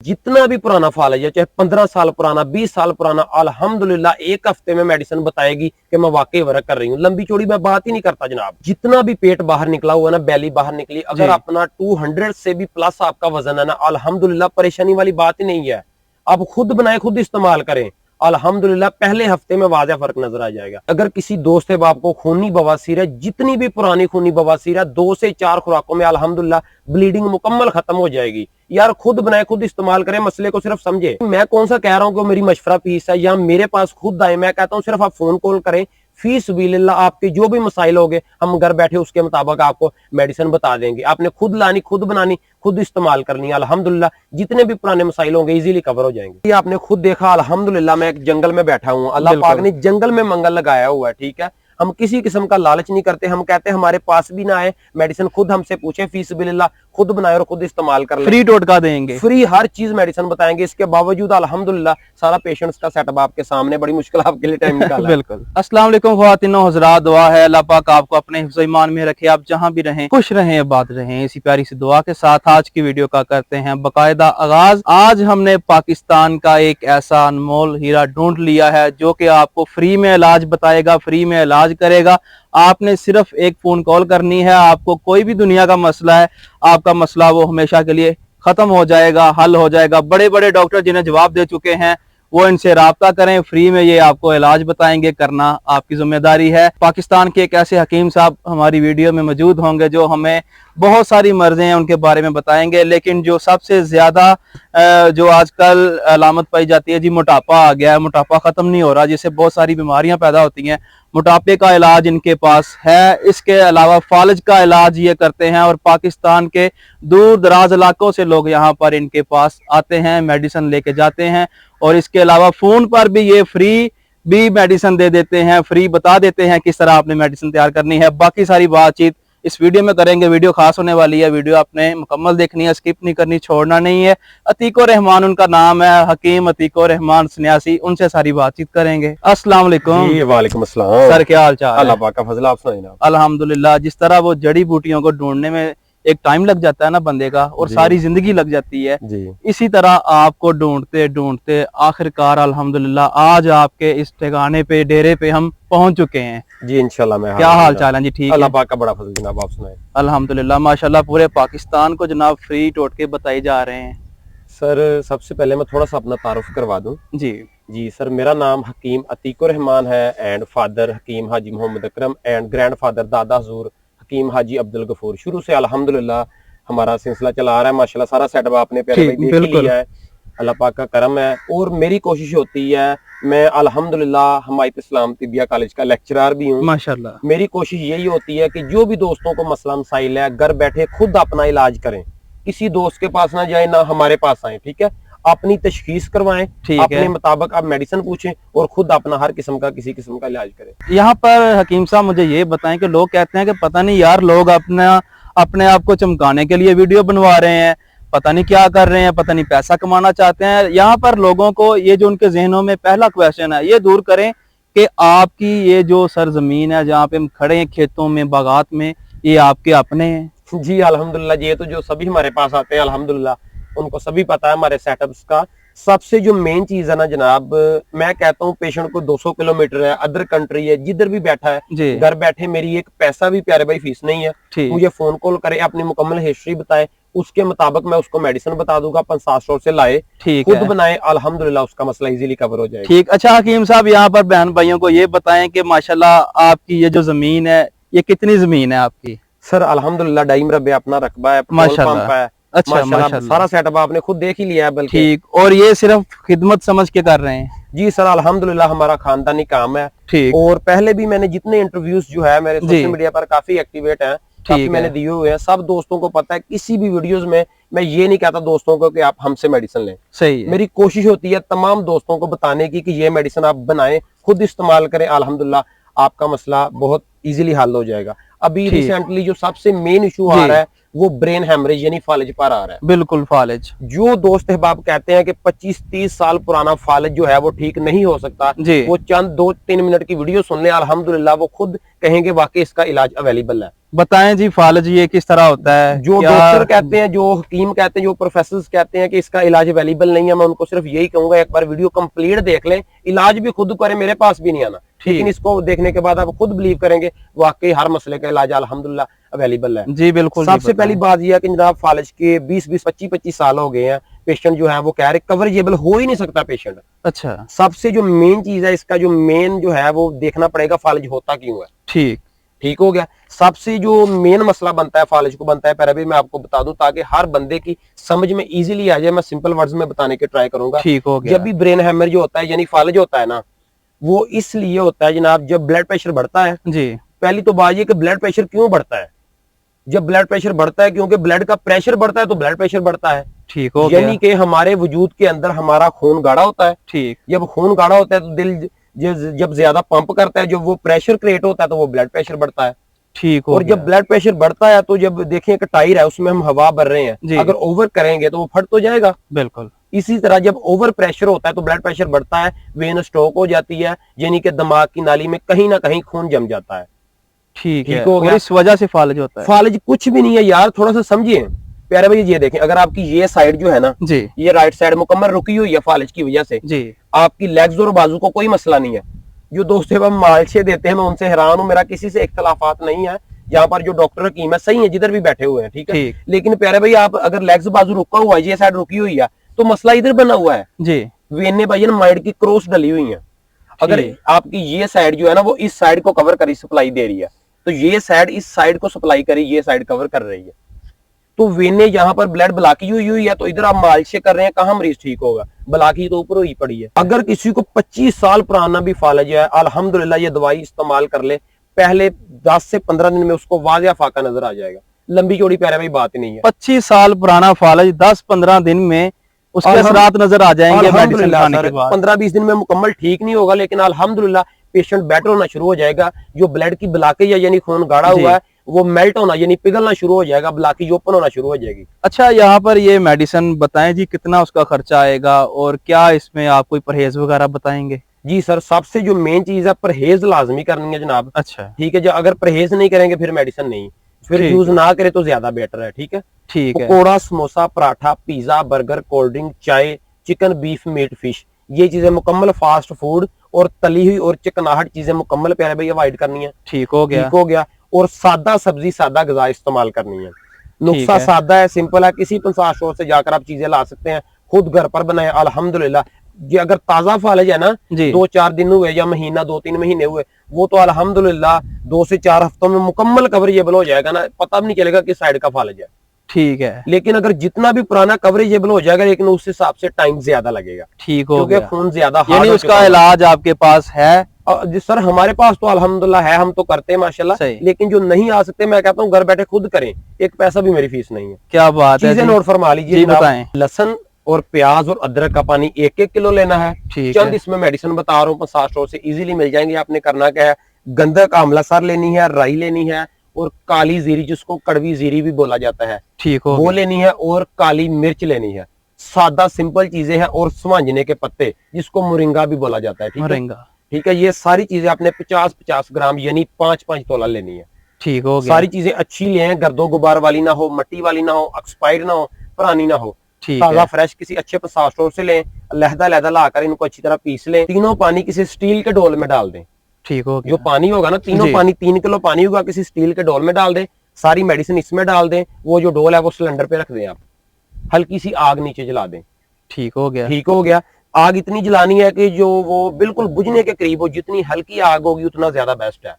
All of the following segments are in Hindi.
जितना भी पुराना फाल है, चाहे 15 साल पुराना, 20 साल पुराना, अल्हम्दुलिल्लाह एक हफ्ते में मेडिसिन बताएगी कि मैं वाकई वर्क कर रही हूँ। लंबी चौड़ी मैं बात ही नहीं करता जनाब। जितना भी पेट बाहर निकला हुआ ना, बैली बाहर निकली, अगर अपना 200 से भी प्लस आपका वजन है ना, अल्हम्दुलिल्लाह परेशानी वाली बात ही नहीं है। आप खुद बनाए, खुद इस्तेमाल करें, अल्हम्दुलिल्लाह पहले हफ्ते में वाज़ेह फर्क नजर आ जाएगा। अगर किसी दोस्त बाप को खूनी बवासीर है, जितनी भी पुरानी खूनी बवासीर है, 2 से 4 खुराकों में अल्हम्दुलिल्लाह ब्लीडिंग मुकम्मल खत्म हो जाएगी। यार खुद बनाए, खुद इस्तेमाल करें, मसले को सिर्फ समझे। मैं कौन सा कह रहा हूँ कि मेरी मशवरा फीस है या मेरे पास खुद आए, मैं कहता हूँ सिर्फ आप फोन कॉल करें, फी सबीलिल्लाह आपके जो भी मसाइल होंगे हम घर बैठे उसके मुताबिक आपको मेडिसिन बता देंगे। आपने खुद लानी, खुद बनानी, खुद इस्तेमाल करनी है, अल्हम्दुलिल्लाह जितने भी पुराने मसाइल होंगे इजीली कवर हो जाएंगे। ये आपने खुद देखा, अल्हम्दुलिल्लाह मैं एक जंगल में बैठा हूँ, अल्लाह पाक ने जंगल में मंगल लगाया हुआ है, ठीक है। हम किसी किस्म का लालच नहीं करते, हम कहते हैं हमारे पास भी ना आए, मेडिसिन खुद हमसे पूछे, फी सबीलिल्लाह खुद बनाए और खुद इस्तेमाल कर ले। फ्री टोटका देंगे, फ्री हर चीज मेडिसिन बताएंगे। इसके बावजूद अल्हम्दुलिल्लाह सारा पेशेंट्स का सेटअप आपके सामने, बड़ी मुश्किल आपके लिए टाइम निकाला। बिल्कुल। अस्सलाम वालेकुम ख्वातीनो हज़रात, दुआ है अल्लाह पाक आपको अपने हिफ्ज़ ईमान में रखे, आप जहां भी रहें खुश रहें, आबाद रहें। इसी प्यारी सी दुआ के साथ आज की वीडियो का करते हैं बाकायदा आगाज। आज हमने पाकिस्तान का एक ऐसा अनमोल हीरा ढूंढ लिया है जो कि आपको फ्री में इलाज बताएगा, फ्री में इलाज करेगा। आपने सिर्फ एक फोन कॉल करनी है, आपको कोई भी दुनिया का मसला है, आपका मसला वो हमेशा के लिए खत्म हो जाएगा, हल हो जाएगा। बड़े बड़े डॉक्टर जिन्हें जवाब दे चुके हैं वो इनसे राब्ता करें, फ्री में ये आपको इलाज बताएंगे, करना आपकी जिम्मेदारी है। पाकिस्तान के एक ऐसे हकीम साहब हमारी वीडियो में मौजूद होंगे जो हमें बहुत सारी मर्जें हैं उनके बारे में बताएंगे, लेकिन जो सबसे ज्यादा जो आजकल अलामत पाई जाती है जी, मोटापा आ गया है, मोटापा खत्म नहीं हो रहा, जिससे बहुत सारी बीमारियां पैदा होती हैं। मोटापे का इलाज इनके पास है, इसके अलावा फालज का इलाज ये करते हैं और पाकिस्तान के दूर दराज इलाकों से लोग यहाँ पर इनके पास आते हैं, मेडिसिन लेके जाते हैं। और इसके अलावा फोन पर भी ये फ्री भी मेडिसिन दे देते हैं, फ्री बता देते हैं किस तरह आपने मेडिसिन तैयार करनी है। बाकी सारी बातचीत इस वीडियो में करेंगे। वीडियो खास होने वाली है, वीडियो आपने मुकम्मल देखनी है, स्किप नहीं करनी, छोड़ना नहीं है। अतीको रहमान उनका नाम है, हकीम अतीको रहमान सन्यासी, उनसे सारी बातचीत करेंगे। अस्सलाम वालेकुम। वालेकुम अस्सलाम सर, क्या हाल चाल? अल्लाह पाक का फजल, आप सुनाइए। अल्हम्दुलिल्लाह। जिस तरह वो जड़ी बूटियों को ढूंढने में एक टाइम लग जाता है ना बंदे का, और सारी जिंदगी लग जाती है जी, इसी तरह आपको ढूंढते ढूंढते आखिरकार अल्हम्दुलिल्लाह आज आपके इस ठिकाने पे, डेरे पे हम पहुंच चुके हैं जी इंशाल्लाह। मैं क्या हाल चाल है जी? ठीक है, अल्लाह पाक का बड़ा फजल जनाब, आप सुनाए। अल्हम्दुलिल्लाह माशाल्लाह। पूरे पाकिस्तान को जनाब फ्री टोटके बताए जा रहे हैं। सर सबसे पहले मैं थोड़ा सा अपना तारुफ करवा दूं। जी जी सर, मेरा नाम हकीम अतीको रहमान है and father Hakim Haji Mohammad Akram and grandfather दादा हजूर हकीम हाजी अब्दुल गफूर। शुरू से अल्हम्दुलिल्लाह हमारा सिलसिला चला आ रहा है, माशाल्लाह सारा सेटअप आपने प्यारे भाई देख ही लिया है, अल्लाह पाक का करम है। और मेरी कोशिश होती है, मैं अल्हम्दुलिल्लाह हमायत इस्लाम तिबिया कॉलेज का लेक्चरर भी हूँ माशाल्लाह। मेरी कोशिश यही होती है कि जो भी दोस्तों को मसला मसाइल है, घर बैठे खुद अपना इलाज करें, किसी दोस्त के पास ना जाए, ना हमारे पास आए, ठीक है। अपनी तशखीस करवाएं, अपने मुताबिक आप मेडिसिन पूछें और खुद अपना हर किस्म का किसी किस्म का इलाज करें। यहाँ पर हकीम साहब मुझे ये बताएं कि लोग कहते हैं कि पता नहीं यार, लोग अपने आप को चमकाने के लिए वीडियो बनवा रहे हैं, पता नहीं क्या कर रहे हैं, पता नहीं पैसा कमाना चाहते हैं। यहाँ पर लोगों को ये जो उनके जहनों में पहला क्वेश्चन है ये दूर करें कि आपकी ये जो सरजमीन है जहाँ पे हम खड़े हैं, खेतों में, बागात में, ये आपके अपने हैं? जी अल्हम्दुलिल्लाह। ये तो जो सभी हमारे पास आते हैं अल्हम्दुलिल्लाह उनको सभी पता है हमारे सेटअप्स का। सबसे जो मेन चीज है ना जनाब, मैं कहता हूँ पेशेंट को 200 किलोमीटर है, अदर कंट्री है, जिधर भी बैठा है, घर बैठे मेरी एक पैसा भी प्यारे भाई फीस नहीं है। मुझे फोन कॉल करे, अपनी मुकम्मल हिस्ट्री बताए, उसके मुताबिक मैं उसको मेडिसिन बता दूंगा। 50 स्टोर से लाए, खुद बनाए, अल्हम्दुलिल्लाह उसका मसला इजीली कवर हो जाएगा। ठीक, अच्छा हकीम साहब, यहाँ पर बहन भाइयों को ये बताएं कि माशाल्लाह आपकी ये जो जमीन है, ये कितनी जमीन है आपकी? सर अल्हम्दुलिल्लाह 2.5 मरबे अपना रकबा है, माशाल्लाह है। अच्छा माशाल्लाह सारा सेटअप आपने खुद देख ही लिया है बल्कि। ठीक, और ये सिर्फ खिदमत समझ के कर रहे हैं? जी सर अल्हम्दुलिल्लाह हमारा खानदानी काम है। ठीक, और पहले भी मैंने जितने इंटरव्यूज जो है मेरे सोशल मीडिया पर काफी एक्टिवेट हैं, काफी मैंने दिए हुए हैं, सब दोस्तों को पता है। किसी भी वीडियोस में मैं ये नहीं कहता दोस्तों को कि आप हमसे मेडिसिन लें, सही है। मेरी कोशिश होती है तमाम दोस्तों को बताने की कि ये मेडिसिन आप बनाएं, खुद इस्तेमाल करें, अल्हम्दुलिल्लाह आपका मसला बहुत इजीली हल हो जाएगा। अभी रिसेंटली जो सबसे मेन इशू आ रहा है वो ब्रेन हेमरेज यानी फालिज पर आ रहा है। बिल्कुल फालिज। जो दोस्त अहबाब कहते हैं कि 25-30 साल पुराना फालिज जो है वो ठीक नहीं हो सकता, जी। वो चंद 2-3 मिनट की वीडियो सुन ले, अल्हम्दुलिल्लाह वो खुद कहेंगे वाकई इसका इलाज अवेलेबल है। बताएं जी फालिज ये किस तरह होता है? जो डॉक्टर कहते हैं, जो हकीम कहते हैं, जो प्रोफेसर कहते हैं कि इसका इलाज अवेलेबल नहीं है, मैं उनको सिर्फ यही कहूंगा एक बार वीडियो कंप्लीट देख लें, इलाज भी खुद करें, मेरे पास भी नहीं आना, लेकिन इसको देखने के बाद आप खुद बिलीव करेंगे वाकई हर मसले का इलाज अल्हम्दुलिल्लाह अवेलेबल है। जी बिल्कुल। सबसे पहली बात यह है कि जनाब फालिज के 20-20, 25-25 साल हो गए हैं, पेशेंट जो है वो कह रहे कवरेजेबल हो ही नहीं सकता पेशेंट। अच्छा। सबसे जो मेन चीज है, इसका जो मेन जो है वो देखना पड़ेगा फालिज होता क्यों है। ठीक हो गया। सबसे जो मेन मसला बनता है फालिज को बनता है पैराबी, मैं आपको बता दूं ताकि हर बंदे की समझ में इजीली आ जाए, मैं सिंपल वर्ड्स में बताने के ट्राई करूंगा। ठीक हो गया। जब भी ब्रेन हैमर जो होता है यानी फालिज होता है ना, वो इसलिए होता है जनाब जब ब्लड प्रेशर बढ़ता है। जी। पहली तो बात ये कि ब्लड प्रेशर क्यों बढ़ता है। जब ब्लड प्रेशर बढ़ता है क्योंकि ब्लड का प्रेशर बढ़ता है तो ब्लड प्रेशर बढ़ता है। ठीक हो गया। यानी कि हमारे वजूद के अंदर हमारा खून गाढ़ा होता है। ठीक। जब खून गाढ़ा होता है तो दिल जब ज्यादा पंप करता है, जब वो प्रेशर क्रिएट होता है तो वो ब्लड प्रेशर बढ़ता है। ठीक हो और गया। जब ब्लड प्रेशर बढ़ता है तो जब देखिए एक टायर है उसमें हम हवा भर रहे हैं, अगर ओवर करेंगे तो वो फट तो जाएगा। बिल्कुल। इसी तरह जब ओवर प्रेशर होता है तो ब्लड प्रेशर बढ़ता है, वेन स्ट्रोक हो जाती है, यानी कि दिमाग की नाली में कहीं ना कहीं खून जम जाता है। ठीक है। हो गया। और इस वजह से फालिज होता है। फालिज कुछ भी नहीं है यार, थोड़ा सा समझिए प्यारे भाई। ये देखें, अगर आपकी ये साइड जो है ना जी, ये राइट साइड मुकम्मल रुकी हुई है फालिज की वजह से, जी, आपकी लेग्स और बाजू को कोई मसला नहीं है। जो दोस्त हम मालशे देते हैं मैं उनसे हैरान हूं, मेरा किसी से इख्तलाफात नहीं है। यहाँ पर जो डॉक्टर हकीम है सही है जिधर भी बैठे हुए हैं, ठीक है। लेकिन प्यारे भाई आप अगर लेग्स बाजू रुका हुआ है, ये साइड रुकी हुई है, तो मसला इधर बना हुआ है जी। वेने भाई माइंड की क्रॉस डली हुई है। अगर आपकी ये साइड जो है ना वो इस साइड को कवर करी सप्लाई दे रही है, तो ये साइड इस साइड को सप्लाई करी, ये साइड कवर कर रही है, तो वेने यहाँ पर ब्लड ब्लॉकी हुई है, तो इधर आप मालिशे कर रहे हैं, कहाँ मरीज ठीक होगा। ब्लॉकी तो ऊपर ही पड़ी है। अगर किसी को 25 साल पुराना भी फालिज है, अल्हम्दुलिल्लाह ये दवाई इस्तेमाल कर ले, पहले 10 से 15 दिन में उसको वाज़िया फाका नजर आ जाएगा। लंबी चौड़ी प्यारे भाई बात ही नहीं है। 25 साल पुराना फालिज 10-15 दिन में उसके असरात नजर आ जाएंगे मेडिसिन खाने के बाद। 15-20 दिन में मुकम्मल ठीक नहीं होगा, लेकिन अल्हम्दुलिल्लाह पेशेंट बेटर होना शुरू हो जाएगा। जो ब्लड की ब्लॉकेज है यानी खून गाढ़ा हुआ है वो मेल्ट होना यानी पिघलना शुरू हो जाएगा, ब्लॉकेज ओपन होना शुरू हो जाएगी। अच्छा, यहाँ पर ये मेडिसिन बताएं जी कितना उसका खर्चा आएगा और क्या इसमें आप कोई परहेज वगैरह बताएंगे? जी सर, सबसे जो मेन चीज है परहेज लाजमी करनी है जनाब। अच्छा, ठीक है। जो अगर परहेज नहीं करेंगे फिर मेडिसिन नहीं, फिर यूज ना करे तो ज्यादा बेटर है। ठीक है। ठीक है। Pakora, samosa, paratha, pizza, burger, cold drink, चाय, चिकन, बीफ, मीट, फिश, ये चीजें मुकम्मल फास्ट फूड और तली हुई और चिकनाहट चीजें मुकम्मल प्यारे भाई अवॉइड करनी है। ठीक हो गया। ठीक हो गया। और सादा सब्जी, सादा गजा इस्तेमाल करनी है। नुस्खा सादा है, सिंपल है, किसी पंसार स्टोर से जाकर आप चीजें ला सकते हैं, खुद घर पर बनाए। अल्हम्दुलिल्लाह ये अगर ताजा फालिज है ना, 2-4 दिन हुए या महीना 2-3 महीने हुए, वो तो अल्हम्दुलिल्लाह 2 से 4 हफ्तों में मुकम्मल कवरेजेबल हो जाएगा ना, पता भी नहीं चलेगा किस साइड का फालिज है। ठीक है। लेकिन अगर जितना भी पुराना कवरेजेबल हो जाएगा, लेकिन उस हिसाब से टाइम ज्यादा लगेगा। ठीक हो गया। खून ज्यादा यानी उसका इलाज आपके पास है? जी सर, हमारे पास तो अल्हम्दुलिल्लाह है, हम तो करते हैं माशाल्लाह। लेकिन जो नहीं आ सकते, मैं कहता हूँ घर बैठे खुद करें, एक पैसा भी मेरी फीस नहीं है। क्या बात है। चीजें नोट फरमा लीजिए। बताएं। लहसुन और प्याज और अदरक का पानी 1-1 किलो लेना है। चंद इसमें मेडिसिन बता रहा हूँ, 50 स्टोर से इजीली मिल जाएंगे। आपने करना क्या है, गंधक आंवला सर लेनी है, राई लेनी है, और काली जीरी जिसको कड़वी जीरी भी बोला जाता है, ठीक हो, वो लेनी है, और काली मिर्च लेनी है। सादा सिंपल चीजें हैं। और स्वांजने के पत्ते जिसको मोरिंगा भी बोला जाता है। ठीक है। ये सारी चीजें आपने 50-50 ग्राम यानी 5-5 तोला लेनी है। ठीक हो गया। सारी चीजें अच्छी लें, गर्दो गुबार वाली ना हो, मट्टी वाली ना हो, एक्सपायर्ड ना हो, पुरानी ना हो, ताजा फ्रेश किसी अच्छे प्रसाद स्टोर से लें। लहदा लाकर इनको अच्छी तरह पीस लें। तीनों पानी किसी स्टील के डोल में डाल दें। ठीक हो गया। जो पानी होगा ना, तीनों पानी 3 किलो पानी होगा, किसी स्टील के डोल में डाल दें। सारी मेडिसिन इसमें डाल दें। वो जो डोल है वो सिलेंडर पे रख दें आप, हल्की सी आग नीचे जला दें। ठीक हो गया। ठीक हो गया। आग इतनी जलानी है कि जो वो बिल्कुल बुझने के करीब हो, जितनी हल्की आग होगी उतना ज्यादा बेस्ट है।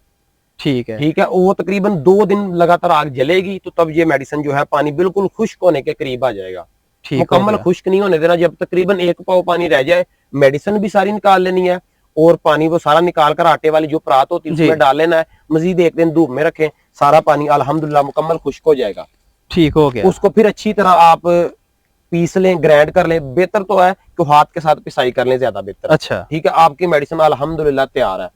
ठीक है। ठीक है। वो तकरीबन 2 दिन लगातार आग जलेगी, तो तब ये मेडिसिन जो है पानी बिल्कुल खुश्क होने के करीब आ जाएगा। मुकम्मल खुश्क नहीं होने देना। जब तकरीबन 1 पाव पानी रह जाए, मेडिसिन भी सारी निकाल लेनी है, और पानी वो सारा निकाल कर आटे वाली जो परात होती है उसमें डाल लेना है। मजीद 1 दिन धूप में रखें, सारा पानी अल्हम्दुलिल्लाह मुकम्मल खुश्क हो जाएगा। ठीक हो गया। उसको फिर अच्छी तरह आप पीस लें, ग्राइंड कर लें। बेहतर तो है कि हाथ के साथ पिसाई कर लें, ज्यादा बेहतर। अच्छा। ठीक है। आपकी मेडिसिन अल्हम्दुलिल्लाह तैयार है।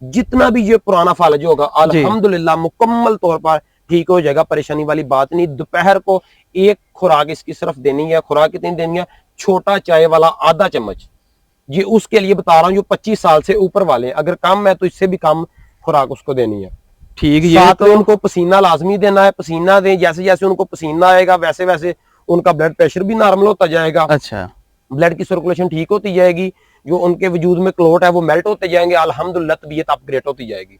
जितना भी ये पुराना फालिज होगा अल्हम्दुलिल्लाह मुकम्मल तौर पर ठीक हो जाएगा, परेशानी वाली बात नहीं। दोपहर को एक खुराक इसकी सिर्फ देनी है। खुराक कितनी देनी है? छोटा चाय वाला आधा चम्मच, ये उसके लिए बता रहा हूँ जो 25 साल से ऊपर वाले। अगर कम है तो इससे भी कम खुराक उसको देनी है। ठीक, ये साथ में तो उनको पसीना लाजमी देना है। पसीना दें, जैसे जैसे उनको पसीना आएगा वैसे वैसे उनका ब्लड प्रेशर भी नॉर्मल होता जाएगा, अच्छा, ब्लड की सर्कुलेशन ठीक होती जाएगी, जो उनके वजूद में क्लोट है वो मेल्ट होते जाएंगे, अल्हम्दुलिल्लाह तबीयत अपग्रेड होती जाएगी।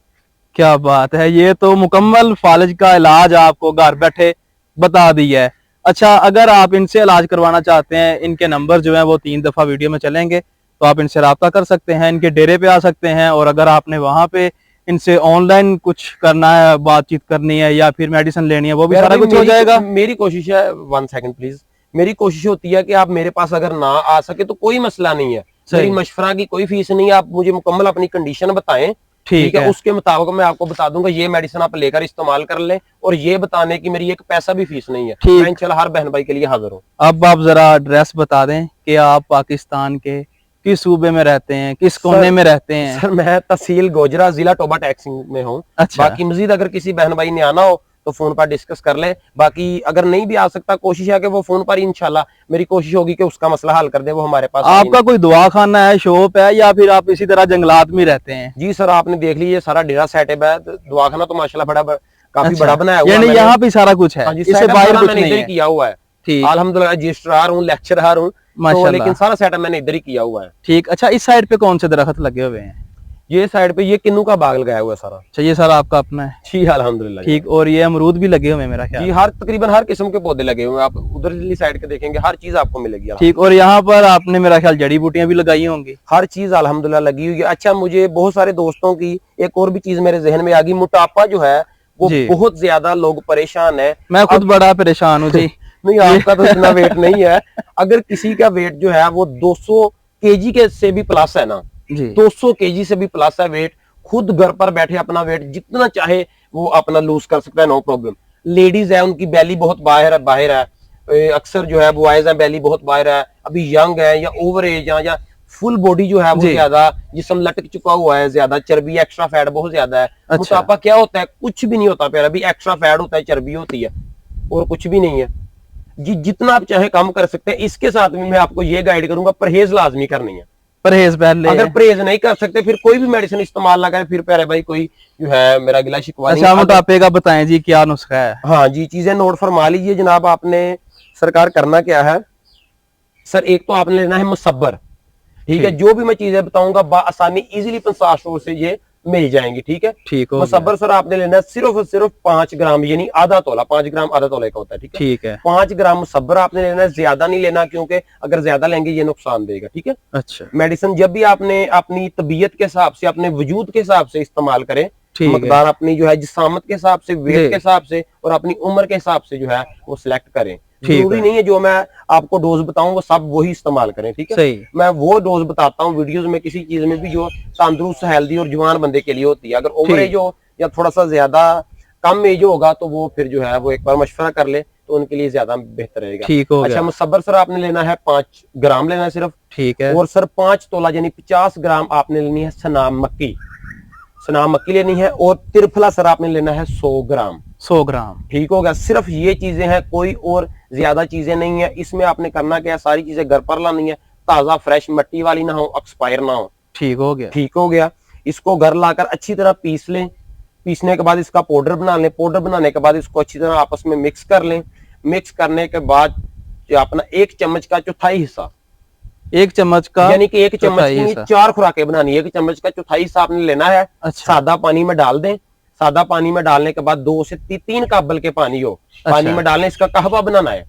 क्या बात है, ये तो मुकम्मल फालिज का इलाज आपको घर बैठे बता दिया है। अच्छा, अगर आप इनसे इलाज करवाना चाहते हैं, इनके नंबर जो है वो 3 दफा वीडियो में चलेंगे, तो आप इनसे रब्ता कर सकते हैं, इनके डेरे पे आ सकते हैं। और अगर आपने वहां पे इनसे ऑनलाइन कुछ करना है, बातचीत करनी है या फिर मेडिसिन लेनी है, वो भी सारा कुछ हो जाएगा। मेरी कोशिश है, 1 सेकंड प्लीज, मेरी कोशिश होती है कि आप मेरे पास अगर ना आ सके तो कोई मसला नहीं है, मेरी मशवरा की कोई फीस नहीं है। आप मुझे मुकम्मल अपनी कंडीशन बताएं, ठीक है, उसके मुताबिक मैं आपको बता दूंगा ये मेडिसिन आप लेकर इस्तेमाल कर लें। और ये बताने की मेरी एक पैसा भी फीस नहीं है। मैं इंशाल्लाह हर बहन भाई के लिए हाजिर हूँ। अब आप जरा एड्रेस बता दें कि आप पाकिस्तान के किस सूबे में रहते हैं, किस कोने में रहते हैं। सर मैं तहसील गोजरा, जिला टोबा टैक्सिंग में हूँ। अच्छा। बाकी मजीद अगर किसी बहन भाई ने आना हो तो फोन पर डिस्कस कर ले। बाकी अगर नहीं भी आ सकता, कोशिश है कि वो फोन पर, इंशाल्लाह मेरी कोशिश होगी कि उसका मसला हल कर दे। वो हमारे पास आपका कोई दुआ खाना है, शॉप है, या फिर आप इसी तरह जंगलात में रहते हैं? जी सर, आपने देख लीजिए सारा डेरा सेटअप है। दुआखाना तो माशाल्लाह काफी अच्छा, बड़ा बनाया हुआ है। यानी यहाँ पे सारा कुछ है, हाँ जी, इससे बाहर कुछ मैंने नहीं इधर ही है। किया हुआ है। ठीक, अल्हम्दुलिल्लाह रजिस्ट्रार हूँ, लेक्चरर हूँ, तो लेकिन सारा सेटअप मैंने इधर ही किया हुआ है। ठीक। अच्छा, इस साइड पे कौन से दरख्त लगे हुए हैं? ये साइड पे ये किन्नू का बाग लगाया हुआ है सारा। अच्छा, ये सारा आपका अपना है? जी अल्हम्दुलिल्लाह। ठीक, और ये अमरूद भी लगे हुए हैं मेरा ख्याल? जी, तकरीबन हर किस्म के पौधे लगे हुए हैं। आप उधर साइड के देखेंगे हर चीज आपको मिलेगी। ठीक, और यहाँ पर आपने मेरा ख्याल जड़ी बूटियां भी लगाई होंगी? हर चीज अल्हम्दुलिल्लाह लगी हुई है। अच्छा, मुझे बहुत सारे दोस्तों की एक और भी चीज मेरे जहन में आ गई। मोटापा जो है वो बहुत ज्यादा लोग परेशान है। मैं खुद बड़ा परेशान हूँ जी। नहीं, आपका तो इतना वेट नहीं है। अगर किसी का वेट जो है वो 200 केजी के से भी प्लस है ना जी, 200 केजी से भी प्लस है वेट, खुद घर पर बैठे अपना वेट जितना चाहे वो अपना लूज कर सकता है, नो प्रॉब्लम। लेडीज है, उनकी बैली बहुत बाहर है। अक्सर जो है बॉयज है, बैली बहुत बाहर है, अभी यंग है या ओवर एज है, या फुल बॉडी जो है वो ज्यादा जिस्म लटक चुका हुआ है, ज्यादा चर्बी, एक्स्ट्रा फैट बहुत ज्यादा है। अच्छा। मोटापा क्या होता है? कुछ भी नहीं होता प्यारा, अभी एक्स्ट्रा फैट होता है, चर्बी होती है, और कुछ भी नहीं है जी। जितना आप चाहे कम कर सकते हैं। इसके साथ में मैं आपको ये गाइड करूंगा, परहेज लाजमी करनी है। परहेज पहले, अगर परहेज नहीं कर सकते फिर कोई भी मेडिसिन इस्तेमाल ना करें, फिर प्यारे भाई कोई जो है मेरा गिला शिकवा नहीं। अच्छा, मोटापे का बताएं जी, क्या नुस्खा है? हाँ जी, चीजें नोट फरमा लीजिए जनाब। आपने सरकार करना क्या है सर, एक तो आपने लेना है मुसब्बर, ठीक है। जो भी मैं चीजें बताऊंगा आसानी इजीली 50 स्टोर से ये मिल जाएंगी, ठीक है। ठीक है। मुसब्बर सर आपने लेना है सिर्फ और सिर्फ 5 ग्राम, यानी आधा तोला, 5 ग्राम आधा तोले का होता है, ठीक है। 5 ग्राम मुसब्बर आपने लेना है, ज्यादा नहीं लेना, क्योंकि अगर ज्यादा लेंगे ये नुकसान देगा, ठीक है। अच्छा, मेडिसिन जब भी आपने अपनी तबीयत के हिसाब से, अपने वजूद के हिसाब से इस्तेमाल करें, मकदार अपनी जो है जिसामत के हिसाब से, वेट के हिसाब से और अपनी उम्र के हिसाब से जो है वो सिलेक्ट करें। जरूरी नहीं है जो मैं आपको डोज बताऊं वो सब वही इस्तेमाल करें, ठीक है। सही। मैं वो डोज बताता हूँ वीडियोस में किसी चीज में भी जो तंदुरुस्त, हेल्दी और जवान बंदे के लिए होती है। अगर ओवर एज हो या थोड़ा सा ज्यादा कम एज होगा तो वो फिर जो है वो एक बार मशवरा कर ले तो उनके लिए ज्यादा बेहतर रहेगा। ठीक हो गया। अच्छा, मुसब्बर सर आपने लेना है 5 ग्राम लेना है सिर्फ, ठीक है। और सर 5 तोला यानी 50 ग्राम आपने लेनी है सनाम मक्की, सनाम मक्की लेनी है। और तिरफला सर आपने लेना है 100 ग्राम, 100 ग्राम, ठीक होगा। सिर्फ ये चीजें हैं, कोई और ज्यादा चीजें नहीं है। इसमें आपने करना क्या है, सारी चीजें घर पर लानी है, ताजा फ्रेश, मिट्टी वाली ना हो, एक्सपायर ना हो, ठीक हो गया। ठीक हो गया। इसको घर लाकर अच्छी तरह पीस लें। पीसने के बाद इसका पाउडर बना लें। पाउडर बनाने के बाद इसको अच्छी तरह आपस में मिक्स कर लें। मिक्स करने के बाद अपना 1 चम्मच का चौथाई हिस्सा, 1 चम्मच का, यानी कि 1 चम्मच की 4 खुराकें बनानी है, 1 चम्मच का चौथाई हिस्सा आपने लेना है। अच्छा। सादा पानी में डाल दें। सादा पानी में डालने के बाद 2 से 3 कप बल्कि पानी हो, पानी में डालने, इसका कहवा बनाना है,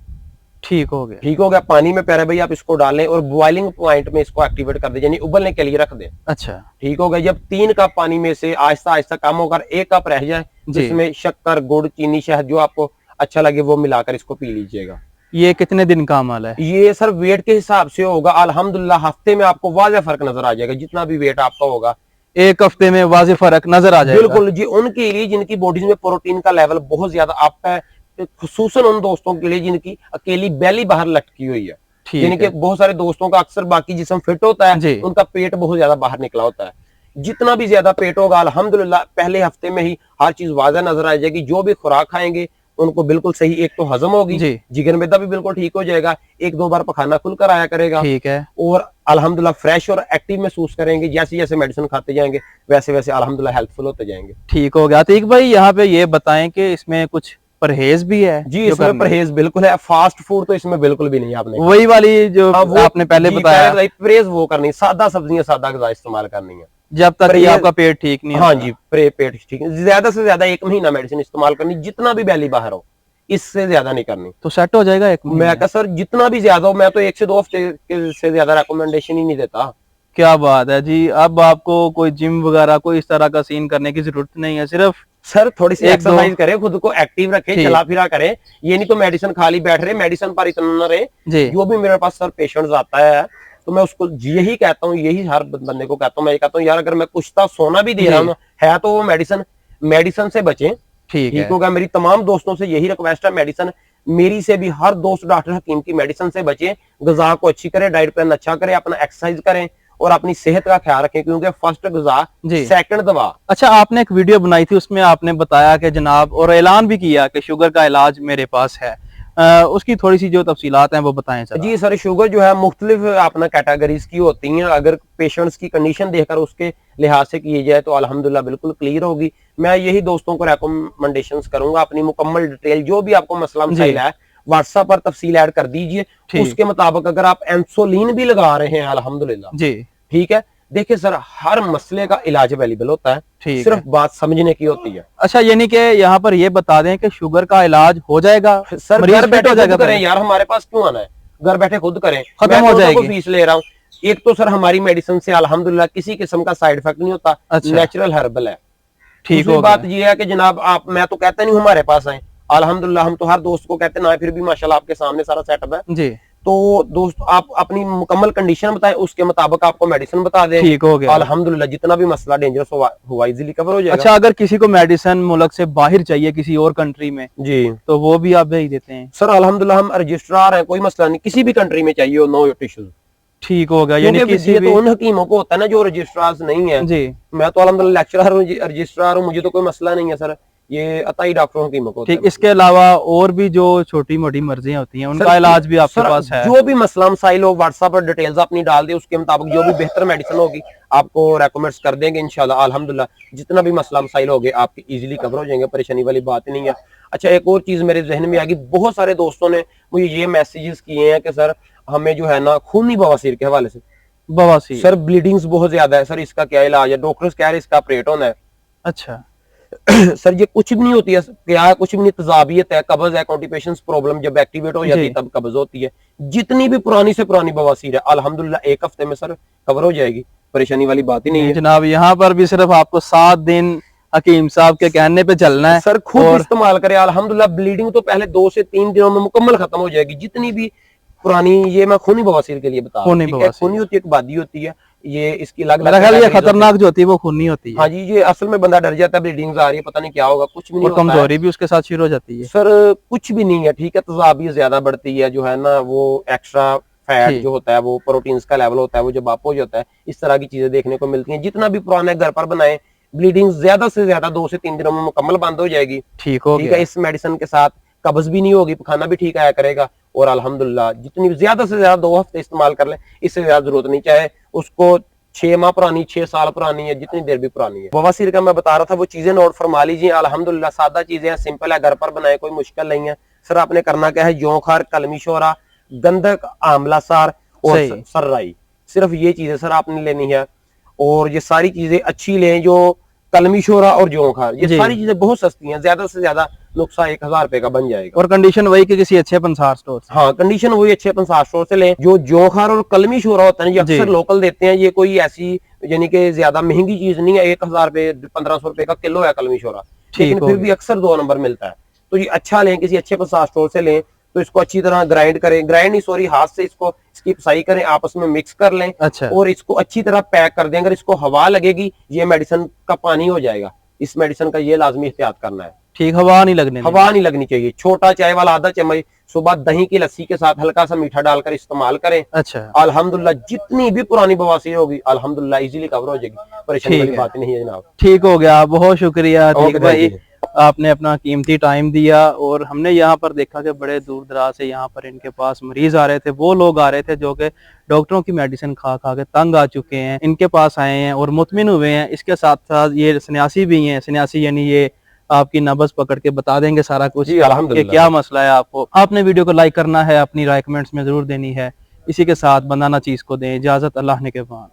ठीक हो गया। ठीक हो गया। पानी में प्यारे भाई आप इसको डालें और बॉइलिंग पॉइंट में इसको एक्टिवेट कर दें, यानी उबलने के लिए रख दें। अच्छा, ठीक हो गया। जब 3 कप पानी में से आहिस्ता आहिस्ता कम होकर 1 कप रह जाए, जिसमें शक्कर, गुड़, चीनी, शहद जो आपको अच्छा लगे वो मिलाकर इसको पी लीजिएगा। ये कितने दिन का अमल है? ये सर वेट के हिसाब से होगा। अल्हम्दुलिल्लाह हफ्ते में आपको वाज़ेह फर्क नजर आ जाएगा, जितना भी वेट आपका होगा 1 हफ्ते में वाज़ेह फर्क नजर आ जाएगा। बिल्कुल जी, उनके लिए जिनकी बॉडीज में प्रोटीन का लेवल बहुत ज्यादा अप है, खुसूसन उन दोस्तों के लिए जिनकी अकेली बैली बाहर लटकी हुई है। यानी कि बहुत सारे दोस्तों का अक्सर बाकी जिस्म फिट होता है, उनका पेट बहुत ज्यादा बाहर निकला होता है। जितना भी ज्यादा पेट होगा अल्हम्दुलिल्लाह पहले हफ्ते में ही हर चीज वाज़ह नजर आ जाएगी। जो भी खुराक खाएंगे उनको बिल्कुल सही, एक तो हजम होगी, जी। जिगर मैदा भी बिल्कुल ठीक हो जाएगा, एक दो बार पखाना खुलकर आया करेगा, ठीक है। और अल्हम्दुलिल्लाह फ्रेश और एक्टिव महसूस करेंगे। जैसे जैसे मेडिसिन खाते जाएंगे वैसे वैसे अल्हम्दुलिल्लाह हेल्पफुल होते जाएंगे। ठीक हो गया। अतीक भाई यहाँ पे ये बताएं कि इसमें कुछ परहेज भी है? जी, जो इसमें करना है? परहेज बिल्कुल है, फास्ट फूड तो इसमें बिल्कुल भी नहीं। आपने वही वाली जो हाँ, वो आपने पहले जी, बताया, परहेज वो करनी, सादा सब्जियां सादा गज़ा इस्तेमाल करनी है जब तक कि परहेज। आपका पेट ठीक नहीं हाँ होता। जी, पेट ठीक है। ज्यादा से ज्यादा 1 महीना मेडिसिन इस्तेमाल करनी, जितना भी बैली बाहर हो, इससे ज्यादा नहीं करनी। तो सेट हो जाएगा एक महीने मैं में? कहा सर जितना भी ज्यादा हो, मैं तो 1 से 2 हफ्ते से ज्यादा रिकमेंडेशन ही नहीं देता। क्या बात है जी। अब आपको कोई जिम वगैरह कोई इस तरह का सीन करने की जरूरत नहीं है, सिर्फ सर थोड़ी सी 1-2 एक्सरसाइज करें, खुद को एक्टिव रखें, ठीक। चला फिरा करें। ये नहीं तो मेडिसिन खाली बैठ रहे, मेडिसिन पर इतना न रहे। जी। जो भी मेरे पास सर पेशेंट्स आता है तो मैं उसको यही कहता हूँ, यही हर बंदे को कहता हूँ, मैं ये कहता हूँ यार अगर मैं कुछ सोना भी दे रहा हूँ है तो वो मेडिसिन से बचें। ठीक है। ठीक होगा। मेरी तमाम दोस्तों से यही रिक्वेस्ट है, मेडिसिन मेरी से भी हर दोस्त डॉक्टर हकीम की मेडिसिन से बचें, गजा को अच्छी करें, डाइट प्लान अच्छा करें, अपना एक्सरसाइज करें और अपनी सेहत का ख्याल रखें, क्योंकि फर्स्ट गजा जी। सेकंड दवा। अच्छा, आपने एक वीडियो बनाई थी, उसमें आपने बताया कि जनाब, और ऐलान भी किया कि शुगर का इलाज मेरे पास है। उसकी थोड़ी सी जो तफसीलात हैं वो बताएं जरा। जी सर, शुगर जो है मुख्तलिफ अपना कैटेगरीज की होती हैं। अगर पेशेंट्स की कंडीशन देखकर उसके लिहाज से की जाए तो अल्हम्दुलिल्लाह बिल्कुल क्लियर होगी। मैं यही दोस्तों को रेकमेंडेशंस करूंगा, अपनी मुकम्मल डिटेल जो भी आपको मसला मसाइल है व्हाट्सएप पर तफसील ऐड कर दीजिए। उसके मुताबिक अगर आप इंसुलिन भी लगा रहे हैं अल्हम्दुलिल्लाह, जी ठीक है। देखिए सर, हर मसले का इलाज अवेलेबल होता है, ठीक सिर्फ है। बात समझने की होती है। अच्छा, यानी कि यहाँ पर ये बता दें कि शुगर का इलाज हो जाएगा, सर मरीज घर फिट बैठे हो जाएगा खुद करें पहले? यार, हमारे पास क्यों आना है, घर बैठे खुद करें, खत्म मैं हो दोस्तों को जाएगी। फीस ले रहा हूँ। एक तो सर हमारी मेडिसिन से अल्हम्दुलिल्लाह किसी किस्म का साइड इफेक्ट नहीं होता, अच्छा। नेचुरल हर्बल है। ठीक दूसरी हो बात गया। ये है कि जनाब आप, मैं तो कहता नहीं हूँ हमारे पास आए, अल्हम्दुलिल्लाह हम तो हर दोस्त को कहते ना, फिर भी माशाल्लाह आपके सामने सारा सेटअप है। जी। तो दोस्त आप अपनी मुकम्मल कंडीशन बताएं, उसके मुताबिक आपको मेडिसिन बता दें। ठीक हो गया। अल्हम्दुलिल्लाह जितना भी मसला डेंजरस हुआ इजीली कवर हो जाएगा। अच्छा, अगर किसी को मेडिसिन मुल्क से बाहर चाहिए किसी और कंट्री में, जी तो वो भी आप भेज देते हैं? सर अल्हम्दुलिल्लाह हम रजिस्ट्रार हैं, कोई मसला नहीं, किसी भी कंट्री में चाहिए हो, नो इश्यूज। ठीक हो गया। यानी क्योंकि किसी ये भी तो उन हकीमों को होता है ना जो रजिस्ट्रार्स नहीं है। जी। मैं तो अल्हम्दुलिल्लाह लेक्चरर हूँ, रजिस्ट्रार हूँ, मुझे तो कोई मसला नहीं है सर। ये अताई डॉक्टरों हकीमों को होता ठीक। है। इसके अलावा और भी जो छोटी मोटी मर्जियां होती हैं उनका सर, इलाज भी आपके सर, पास है? जो भी मसला मसाइल हो व्हाट्सएप पर डिटेल्स अपनी डाल दे, उसके मुताबिक जो भी बेहतर मेडिसिन होगी आपको रेकमेंड कर देंगे इंशाल्लाह। अल्हम्दुलिल्लाह जितना भी मसला मसाइल होंगे आपके इजीली कवर हो जाएंगे, परेशानी वाली बात ही नहीं है। अच्छा, एक और चीज मेरे जहन में आ गई, बहुत सारे दोस्तों ने मुझे ये मैसेजेस किए हैं कि सर हमें जो है ना खूनी बवासीर के हवाले से, बवासीर। सर ब्लीडिंग्स बहुत ज्यादा है, सर इसका क्या इलाज है? डॉक्टर्स कह रहे हैं इसका ऑपरेट होना है। अच्छा। सर ये कुछ भी नहीं होती है, क्या है, कुछ भी नहीं, तजाबियत है, कब्ज है, कॉन्स्टिपेशन प्रॉब्लम जब एक्टिवेट हो जाती है जी। तब कब्ज होती है। जितनी भी पुरानी से पुरानी बवासीर है अल्हम्दुलिल्लाह 1 हफ्ते में सर कवर हो जाएगी, परेशानी वाली बात ही नहीं है। जनाब, यहाँ पर भी सिर्फ आपको 7 दिन हकीम साहब के कहने पे चलना है सर खुद और इस्तेमाल करें, अल्हम्दुलिल्लाह ब्लीडिंग तो पहले 2 से 3 दिनों में मुकम्मल खत्म हो जाएगी। जितनी भी पुरानी, ये मैं खूनी बवासीर के लिए बता रहा हूं, खूनी ठीक है। बवासीर। खूनी होती है, एक बादी होती है, ये इसकी अलग मेरा ख्याल ये खतरनाक जो होती है वो खूनी होती है। हाँ जी, ये असल में बंदा डर जाता है, ब्लीडिंग आ रही है, पता नहीं क्या होगा, कुछ भी नहीं और होता है। कमजोरी भी उसके साथ शुरू हो जाती है। सर कुछ भी नहीं है, ठीक है। तजाबियत ज्यादा बढ़ती है, जो है ना वो एक्स्ट्रा फैट जो होता है, वो प्रोटीन्स का लेवल होता है, वो जब आप हो जाता है, इस तरह की चीजें देखने को मिलती हैं। जितना भी पुराना घर पर बनाए, ब्लीडिंग ज्यादा से ज्यादा 2 से 3 दिनों में मुकम्मल बंद हो जाएगी। ठीक हो ठीक गया। है, इस मेडिसिन के साथ कब्ज भी नहीं होगी, खाना भी ठीक आया करेगा। और अल्हम्दुलिल्लाह जितनी ज्यादा से ज्यादा 2 हफ्ते इस्तेमाल कर ले, इससे ज्यादा जरूरत नहीं, चाहे उसको 6 माह पुरानी, 6 साल पुरानी है, जितनी देर भी पुरानी है। बवासीर का मैं बता रहा था, वो चीजें नोट फरमा लीजिए। अल्हम्दुलिल्लाह सादा चीजें हैं, सिंपल है, घर पर बनाए, कोई मुश्किल नहीं है। सर आपने करना क्या है, जोंखार, कलमी शोरा, गंधक, आमला सार और सही। सर्राई, सिर्फ ये चीजें सर आपने लेनी है। और ये सारी चीजें अच्छी लें, जो कलमी शोरा और जोंखार, ये जी। सारी चीजें बहुत सस्ती हैं, ज्यादा से ज्यादा नुस्खा 1000 रुपए का बन जाएगा। और कंडीशन वही कि किसी अच्छे पंसार स्टोर से। हाँ, कंडीशन वही अच्छे पंसार स्टोर से लें। जो जोंखार और कलमी शोरा होता है ना, ये जी। अक्सर लोकल देते हैं, ये कोई ऐसी यानी कि ज्यादा महंगी चीज नहीं है। 1000 रुपए 1500 रुपए का किलो है कलमी शोरा, लेकिन ठीक हो फिर भी गया। अक्सर 2 नंबर मिलता है। तो ये अच्छा लें, किसी अच्छे पंसार स्टोर से लें। तो इसको अच्छी तरह ग्राइंड करें, ग्राइंड नहीं सॉरी, हाथ से इसको इसकी पिसाई करें, आपस में मिक्स कर लें। अच्छा। और इसको अच्छी तरह पैक कर दें। अगर इसको हवा लगेगी, ये मेडिसिन का पानी हो जाएगा। इस मेडिसिन का ये लाजमी एहतियात करना है। ठीक, हवा नहीं लगने देनी। हवा नहीं लगनी चाहिए। छोटा चाय वाला आधा चम्मच सुबह दही की लस्सी के साथ हल्का सा मीठा डालकर इस्तेमाल करें। अच्छा, अल्हम्दुलिल्लाह जितनी भी पुरानी बवासीर होगी अल्हम्दुलिल्लाह इजीली कवर हो जाएगी, परेशानी ठीक वाली है। बात नहीं है जनाब। ठीक हो गया, बहुत शुक्रिया ओके अतीक भाई, जी। आपने अपना कीमती टाइम दिया। और हमने यहाँ पर देखा कि बड़े दूर दराज से यहाँ पर इनके पास मरीज आ रहे थे, वो लोग आ रहे थे जो कि डॉक्टरों की मेडिसिन खा खा के तंग आ चुके हैं, इनके पास आए हैं और मुतमिन हुए हैं। इसके साथ साथ ये सन्यासी भी हैं, सन्यासी यानी ये आपकी नब्ज पकड़ के बता देंगे सारा कुछ जी कि अल्हम्दुलिल्लाह। क्या मसला है आपको। आपने वीडियो को लाइक करना है, अपनी राय कमेंट्स में जरूर देनी है। इसी के साथ बनाना चीज को दें इजाजत, अल्लाह ने के बाद।